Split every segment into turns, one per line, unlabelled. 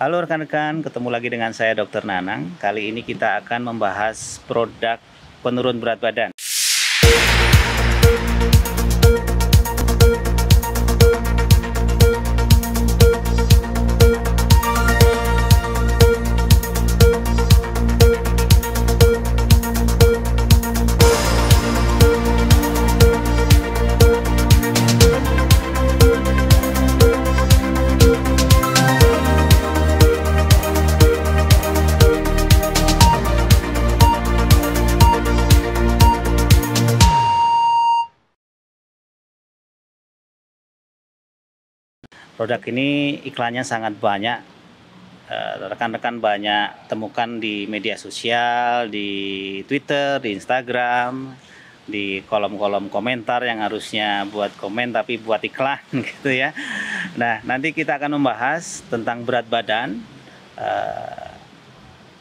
Halo rekan-rekan, ketemu lagi dengan saya Dr. Nanang. Kali ini kita akan membahas produk penurun berat badan. Produk ini iklannya sangat banyak, rekan-rekan banyak temukan di media sosial, di Twitter, di Instagram, di kolom-kolom komentar yang harusnya buat komen tapi buat iklan gitu ya. Nah, nanti kita akan membahas tentang berat badan,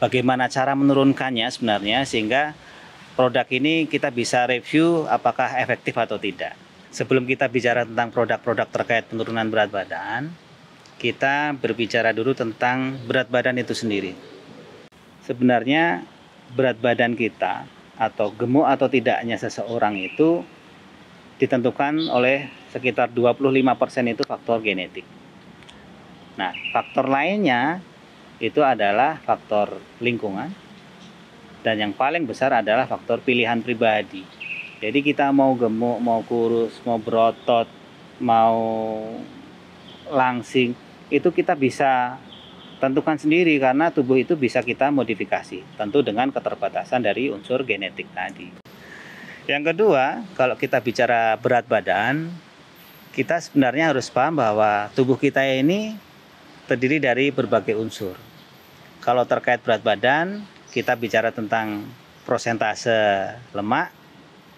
bagaimana cara menurunkannya sebenarnya, sehingga produk ini kita bisa review apakah efektif atau tidak. Sebelum kita bicara tentang produk-produk terkait penurunan berat badan, kita berbicara dulu tentang berat badan itu sendiri. Sebenarnya berat badan kita atau gemuk atau tidaknya seseorang itu ditentukan oleh sekitar 25% itu faktor genetik. Nah, faktor lainnya itu adalah faktor lingkungan, dan yang paling besar adalah faktor pilihan pribadi. Jadi kita mau gemuk, mau kurus, mau berotot, mau langsing, itu kita bisa tentukan sendiri karena tubuh itu bisa kita modifikasi, tentu dengan keterbatasan dari unsur genetik tadi. Yang kedua, kalau kita bicara berat badan, kita sebenarnya harus paham bahwa tubuh kita ini terdiri dari berbagai unsur. Kalau terkait berat badan, kita bicara tentang prosentase lemak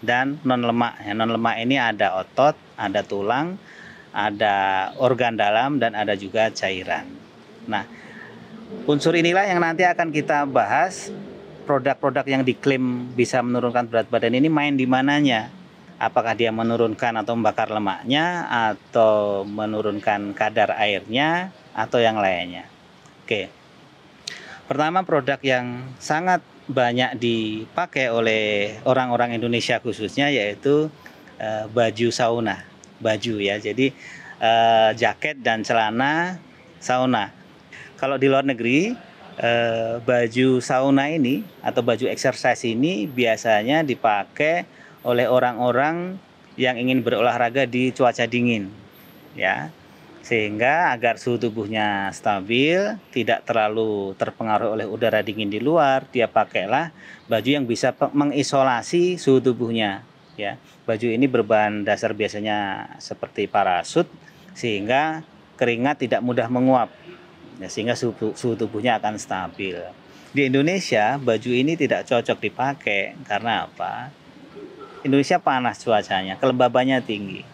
dan non-lemak. Non-lemak ini ada otot, ada tulang, ada organ dalam, dan ada juga cairan. Nah, unsur inilah yang nanti akan kita bahas. Produk-produk yang diklaim bisa menurunkan berat badan ini main di mananya. Apakah dia menurunkan atau membakar lemaknya, atau menurunkan kadar airnya, atau yang lainnya. Oke. Pertama, produk yang sangat banyak dipakai oleh orang-orang Indonesia khususnya yaitu baju sauna, baju ya. Jadi jaket dan celana sauna. Kalau di luar negeri baju sauna ini atau baju exercise ini biasanya dipakai oleh orang-orang yang ingin berolahraga di cuaca dingin, ya. Sehingga agar suhu tubuhnya stabil, tidak terlalu terpengaruh oleh udara dingin di luar, dia pakailah baju yang bisa mengisolasi suhu tubuhnya, ya. Baju ini berbahan dasar biasanya seperti parasut, sehingga keringat tidak mudah menguap, ya, sehingga suhu tubuhnya akan stabil. Di Indonesia baju ini tidak cocok dipakai karena apa? Indonesia panas cuacanya, kelembabannya tinggi.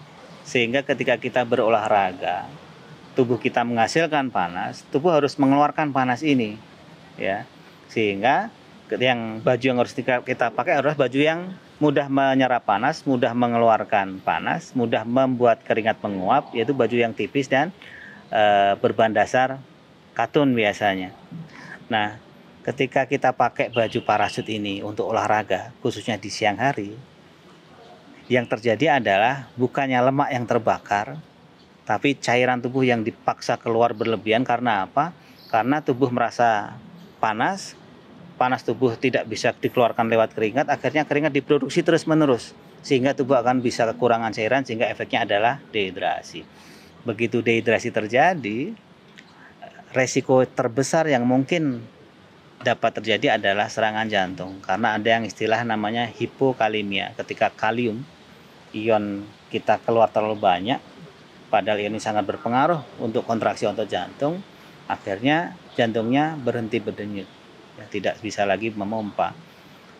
Sehingga ketika kita berolahraga, tubuh kita menghasilkan panas, tubuh harus mengeluarkan panas ini, ya. Sehingga yang baju yang harus kita pakai adalah baju yang mudah menyerap panas, mudah mengeluarkan panas, mudah membuat keringat menguap, yaitu baju yang tipis dan berbahan dasar katun biasanya. Nah, ketika kita pakai baju parasut ini untuk olahraga, khususnya di siang hari, yang terjadi adalah bukannya lemak yang terbakar, tapi cairan tubuh yang dipaksa keluar berlebihan. Karena apa? Karena tubuh merasa panas, panas tubuh tidak bisa dikeluarkan lewat keringat, akhirnya keringat diproduksi terus-menerus, sehingga tubuh akan bisa kekurangan cairan, sehingga efeknya adalah dehidrasi. Begitu dehidrasi terjadi, resiko terbesar yang mungkin dapat terjadi adalah serangan jantung, karena ada yang istilah namanya hipokalemia. Ketika kalium ion kita keluar terlalu banyak, padahal ini sangat berpengaruh untuk kontraksi otot jantung, akhirnya jantungnya berhenti berdenyut, ya, tidak bisa lagi memompa.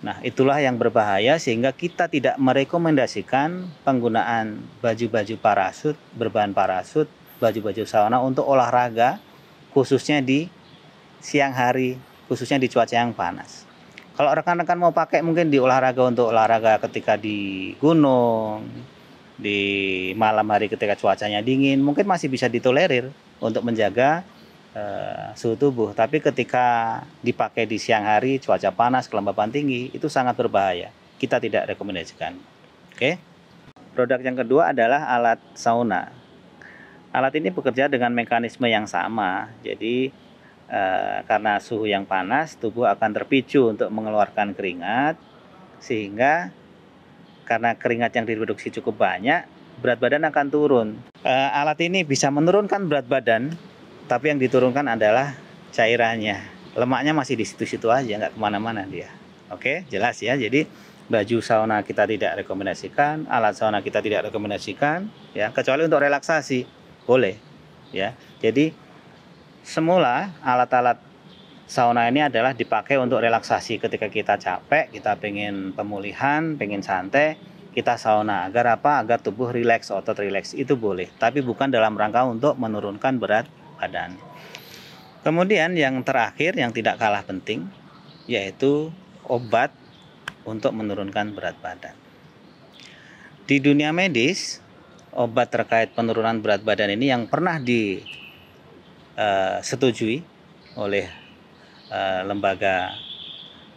Nah, itulah yang berbahaya, sehingga kita tidak merekomendasikan penggunaan baju-baju parasut, berbahan parasut, baju-baju sauna untuk olahraga, khususnya di siang hari, khususnya di cuaca yang panas. Kalau rekan-rekan mau pakai mungkin di olahraga, untuk olahraga ketika di gunung, di malam hari ketika cuacanya dingin, mungkin masih bisa ditolerir untuk menjaga suhu tubuh. Tapi ketika dipakai di siang hari, cuaca panas, kelembapan tinggi, itu sangat berbahaya. Kita tidak rekomendasikan. Oke. Produk yang kedua adalah alat sauna. Alat ini bekerja dengan mekanisme yang sama. Jadi karena suhu yang panas, tubuh akan terpicu untuk mengeluarkan keringat, sehingga karena keringat yang diproduksi cukup banyak, berat badan akan turun. Alat ini bisa menurunkan berat badan, tapi yang diturunkan adalah cairannya. Lemaknya masih di situ-situ aja, nggak kemana-mana dia. Oke, jelas ya. Jadi baju sauna kita tidak rekomendasikan, alat sauna kita tidak rekomendasikan, ya, kecuali untuk relaksasi, boleh, ya. Jadi semula alat-alat sauna ini adalah dipakai untuk relaksasi. Ketika kita capek, kita pengen pemulihan, pengen santai, kita sauna. Agar apa? Agar tubuh rileks, otot rileks. Itu boleh, tapi bukan dalam rangka untuk menurunkan berat badan. Kemudian yang terakhir, yang tidak kalah penting, yaitu obat untuk menurunkan berat badan. Di dunia medis, obat terkait penurunan berat badan ini yang pernah disetujui oleh lembaga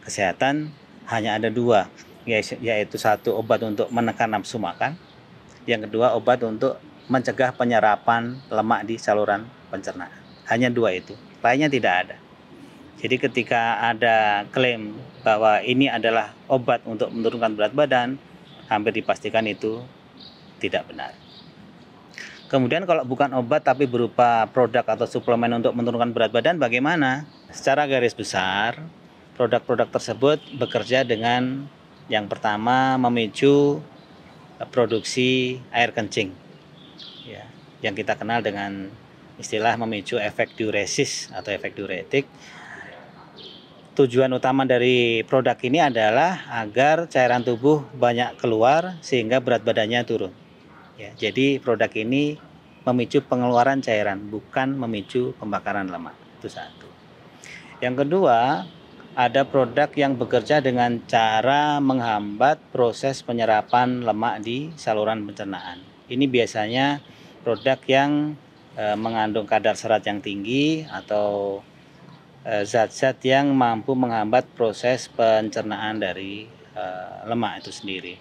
kesehatan hanya ada dua, yaitu satu obat untuk menekan nafsu makan, yang kedua obat untuk mencegah penyerapan lemak di saluran pencernaan. Hanya dua itu, lainnya tidak ada. Jadi ketika ada klaim bahwa ini adalah obat untuk menurunkan berat badan, hampir dipastikan itu tidak benar. Kemudian kalau bukan obat tapi berupa produk atau suplemen untuk menurunkan berat badan, bagaimana? Secara garis besar, produk-produk tersebut bekerja dengan yang pertama memicu produksi air kencing, ya, yang kita kenal dengan istilah memicu efek diuresis atau efek diuretik. Tujuan utama dari produk ini adalah agar cairan tubuh banyak keluar sehingga berat badannya turun. Ya, jadi produk ini memicu pengeluaran cairan, bukan memicu pembakaran lemak. Itu satu. Yang kedua, ada produk yang bekerja dengan cara menghambat proses penyerapan lemak di saluran pencernaan. Ini biasanya produk yang mengandung kadar serat yang tinggi atau zat-zat yang mampu menghambat proses pencernaan dari lemak itu sendiri.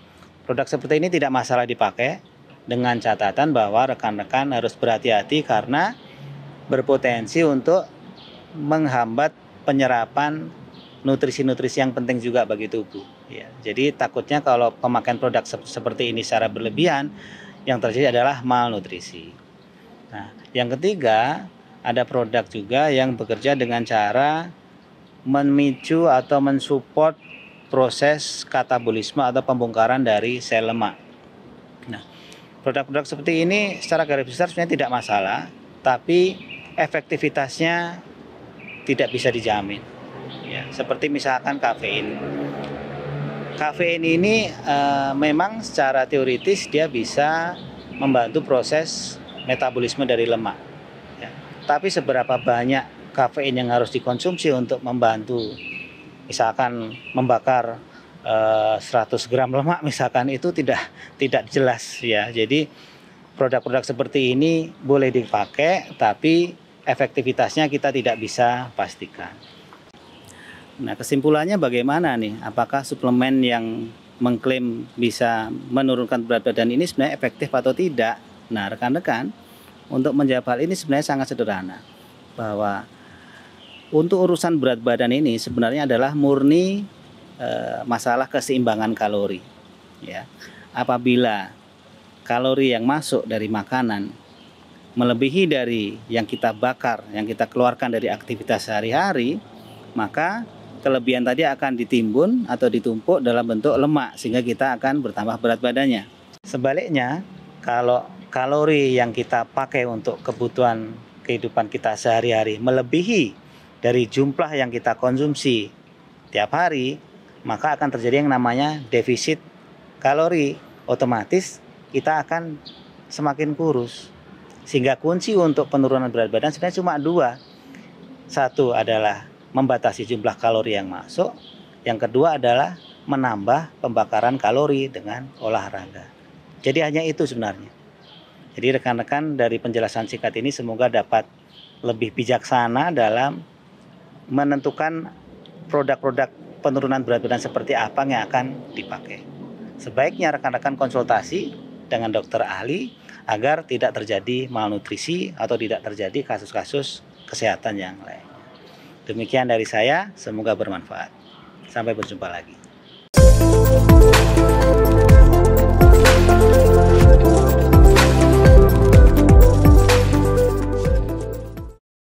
Produk seperti ini tidak masalah dipakai, dengan catatan bahwa rekan-rekan harus berhati-hati karena berpotensi untuk menghambat penyerapan nutrisi-nutrisi yang penting juga bagi tubuh. Ya, jadi takutnya kalau pemakaian produk seperti ini secara berlebihan, yang terjadi adalah malnutrisi. Nah, yang ketiga, ada produk juga yang bekerja dengan cara memicu atau mensupport proses katabolisme atau pembongkaran dari sel lemak. Nah, produk-produk seperti ini secara garis besar sebenarnya tidak masalah, tapi efektivitasnya tidak bisa dijamin. Ya, seperti misalkan kafein. Kafein ini memang secara teoritis dia bisa membantu proses metabolisme dari lemak. Ya, tapi seberapa banyak kafein yang harus dikonsumsi untuk membantu misalkan membakar 100 gram lemak misalkan, itu tidak jelas ya. Jadi produk-produk seperti ini boleh dipakai, tapi efektivitasnya kita tidak bisa pastikan. Nah, kesimpulannya bagaimana nih? Apakah suplemen yang mengklaim bisa menurunkan berat badan ini sebenarnya efektif atau tidak? Nah, rekan-rekan, untuk menjawab hal ini sebenarnya sangat sederhana. Bahwa untuk urusan berat badan ini sebenarnya adalah murni masalah keseimbangan kalori. Ya. Apabila kalori yang masuk dari makanan melebihi dari yang kita bakar, yang kita keluarkan dari aktivitas sehari-hari, maka kelebihan tadi akan ditimbun atau ditumpuk dalam bentuk lemak sehingga kita akan bertambah berat badannya. Sebaliknya, kalau kalori yang kita pakai untuk kebutuhan kehidupan kita sehari-hari melebihi dari jumlah yang kita konsumsi tiap hari, maka akan terjadi yang namanya defisit kalori. Otomatis kita akan semakin kurus. Sehingga kunci untuk penurunan berat badan sebenarnya cuma dua. Satu adalah membatasi jumlah kalori yang masuk. Yang kedua adalah menambah pembakaran kalori dengan olahraga. Jadi hanya itu sebenarnya. Jadi rekan-rekan dari penjelasan singkat ini semoga dapat lebih bijaksana dalam menentukan produk-produk penurunan berat badan seperti apa yang akan dipakai. Sebaiknya rekan-rekan konsultasi dengan dokter ahli agar tidak terjadi malnutrisi atau tidak terjadi kasus-kasus kesehatan yang lain. Demikian dari saya, semoga bermanfaat. Sampai berjumpa lagi.